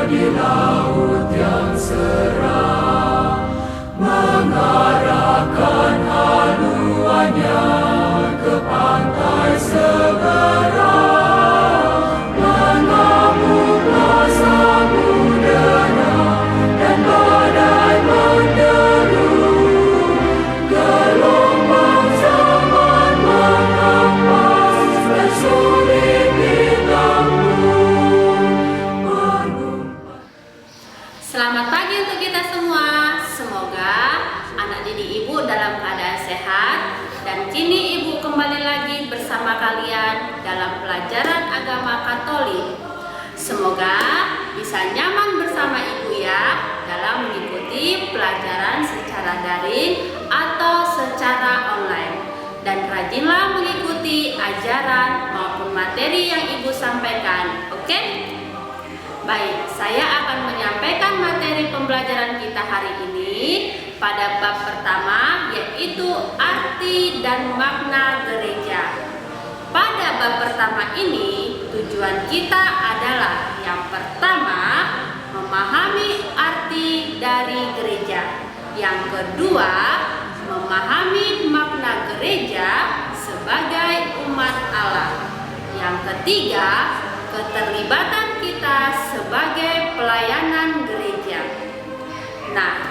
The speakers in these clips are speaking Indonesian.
di laut yang cerah, mengarahkan haluannya ke pantai seberang. Mengamuklah samudera dan badai menderu, gelombang zaman mengampas dan sulit ditanggung. Selamat pagi untuk kita semua. Semoga anak didik ibu dalam keadaan sehat. Dan kini ibu kembali lagi bersama kalian dalam pelajaran agama Katolik. Semoga bisa nyaman bersama ibu ya dalam mengikuti pelajaran secara daring atau secara online. Dan rajinlah mengikuti ajaran maupun materi yang ibu sampaikan. Oke? Baik, saya akan menyampaikan materi pembelajaran kita hari ini pada bab pertama, yaitu arti dan makna gereja. Pada bab pertama ini, tujuan kita adalah yang pertama, memahami arti dari gereja. Yang kedua, memahami makna gereja sebagai umat Allah. Yang ketiga, keterlibatan kita sebagai pelayanan gereja. Nah,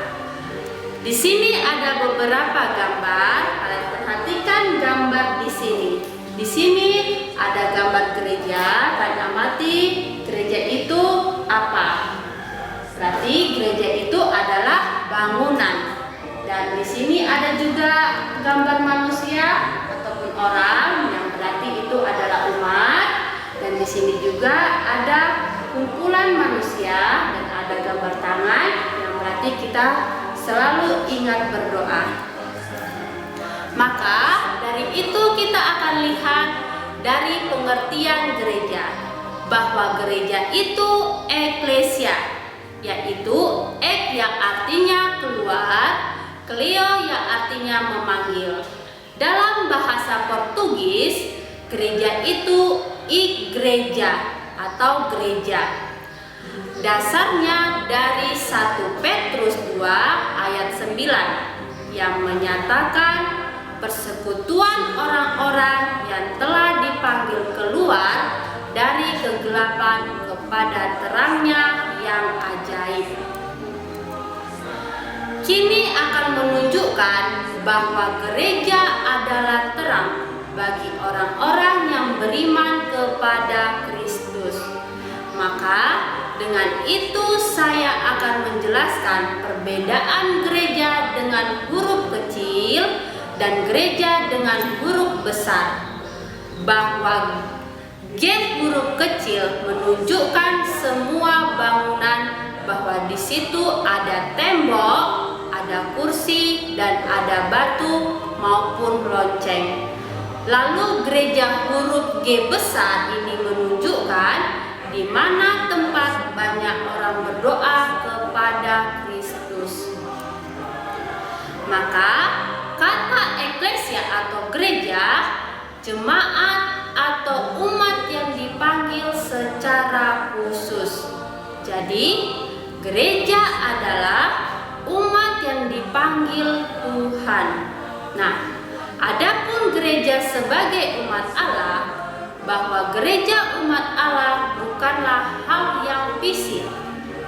di sini ada beberapa gambar. Kalian perhatikan gambar di sini. Di sini ada gambar gereja. Kalian amati gereja itu apa? Berarti gereja itu adalah bangunan. Dan di sini ada juga gambar manusia ataupun orang, yang berarti itu adalah umat. Dan di sini juga ada kumpulan manusia dan ada gambar tangan, yang berarti kita selalu ingat berdoa. Maka dari itu kita akan lihat dari pengertian gereja, bahwa gereja itu eklesia, yaitu ek yang artinya keluar, kleo yang artinya memanggil. Dalam bahasa Portugis, gereja itu igreja atau gereja. Dasarnya dari 1 Petrus 2 ayat 9 yang menyatakan persekutuan orang-orang yang telah dipanggil keluar dari kegelapan kepada terangnya yang ajaib. Kini akan menunjukkan bahwa gereja adalah terang bagi orang-orang yang beriman kepada Kristus. Maka dengan itu saya akan menjelaskan perbedaan gereja dengan huruf kecil dan gereja dengan huruf besar. Bahwa G huruf kecil menunjukkan semua bangunan, bahwa di situ ada tembok, ada kursi, dan ada batu maupun lonceng. Lalu gereja huruf G besar ini menunjukkan di mana tempat banyak orang berdoa kepada Kristus. Maka kata eklesia atau gereja, jemaat atau umat yang dipanggil secara khusus. Jadi gereja adalah umat yang dipanggil Tuhan. Nah, adapun gereja sebagai umat Allah, bahwa gereja umat Allah bukanlah hal yang fisik,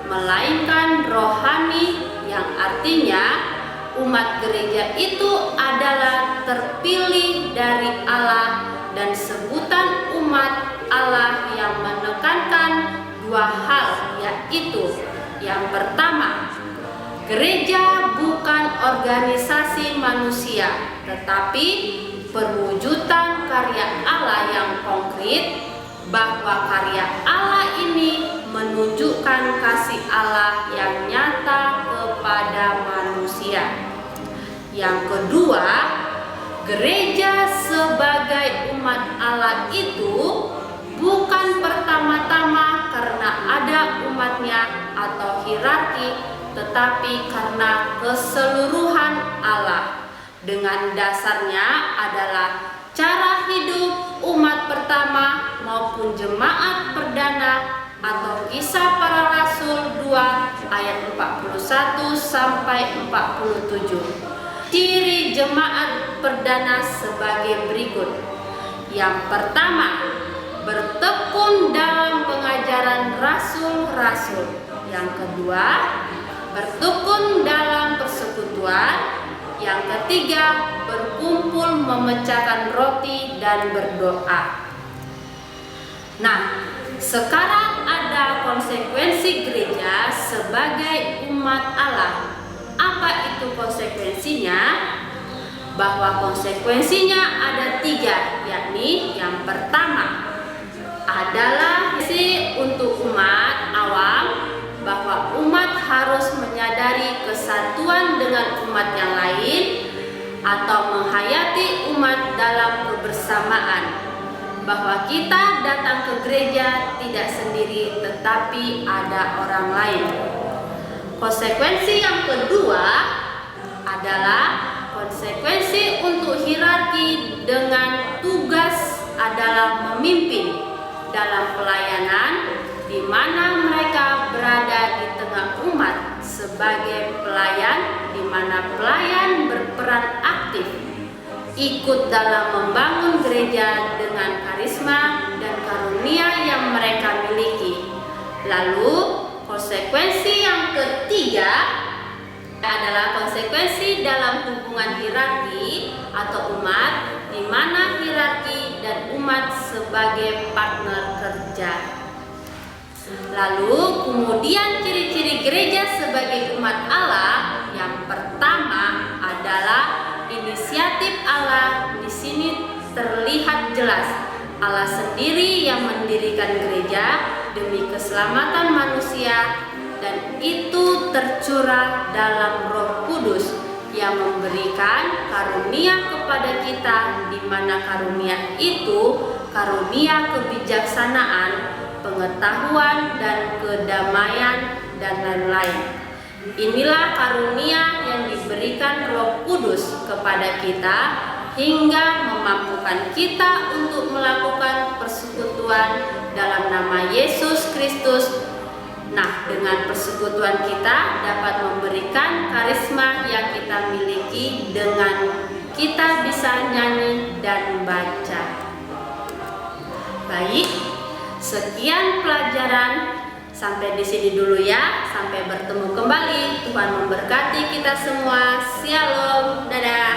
melainkan rohani, yang artinya umat gereja itu adalah terpilih dari Allah, dan sebutan umat Allah yang menekankan dua hal, yaitu yang pertama, gereja bukan organisasi manusia, tetapi perwujudan karya Allah yang konkret, bahwa karya Allah ini menunjukkan kasih Allah yang nyata kepada manusia. Yang kedua, gereja sebagai umat Allah itu bukan pertama-tama karena ada umatnya atau hierarki, tetapi karena keseluruhan Allah. Dengan dasarnya adalah cara hidup umat pertama maupun jemaat perdana atau kisah para rasul ayat 41 sampai 47. Ciri jemaat perdana sebagai berikut. Yang pertama, bertekun dalam pengajaran rasul-rasul. Yang kedua, bertekun dalam persekutuan. Yang ketiga, berkumpul memecahkan roti dan berdoa. Nah, sekarang ada konsekuensi gereja sebagai umat Allah. Apa itu konsekuensinya? Bahwa konsekuensinya ada 3, yakni yang pertama adalah untuk umat awam, bahwa umat harus menyadari kesatuan dengan umat yang lain atau menghayati umat dalam kebersamaan, bahwa kita datang ke gereja tidak sendiri tetapi ada orang lain. Konsekuensi yang kedua adalah konsekuensi untuk hierarki dengan tugas adalah memimpin dalam pelayanan, di mana mereka berada di tengah umat sebagai pelayan, di mana pelayan berperan aktif ikut dalam membangun gereja dengan karisma dan karunia yang mereka miliki. Lalu konsekuensi yang ketiga adalah konsekuensi dalam hubungan hierarki atau umat, di mana hierarki dan umat sebagai partner kerja. Lalu kemudian ciri-ciri gereja sebagai umat Allah, yang pertama adalah inisiatif Allah. Di sini terlihat jelas Allah sendiri yang mendirikan gereja demi keselamatan manusia, dan itu tercurah dalam Roh Kudus yang memberikan karunia kepada kita, di mana karunia itu karunia kebijaksanaan, pengetahuan dan kedamaian dan lain-lain. Inilah karunia yang diberikan Roh Kudus kepada kita hingga memampukan kita untuk melakukan persekutuan dalam nama Yesus Kristus. Nah, dengan persekutuan kita dapat memberikan karisma yang kita miliki, dengan kita bisa nyanyi dan baca. Baik, sekian pelajaran, sampai di sini dulu ya. Sampai bertemu kembali. Tuhan memberkati kita semua. Shalom, dadah.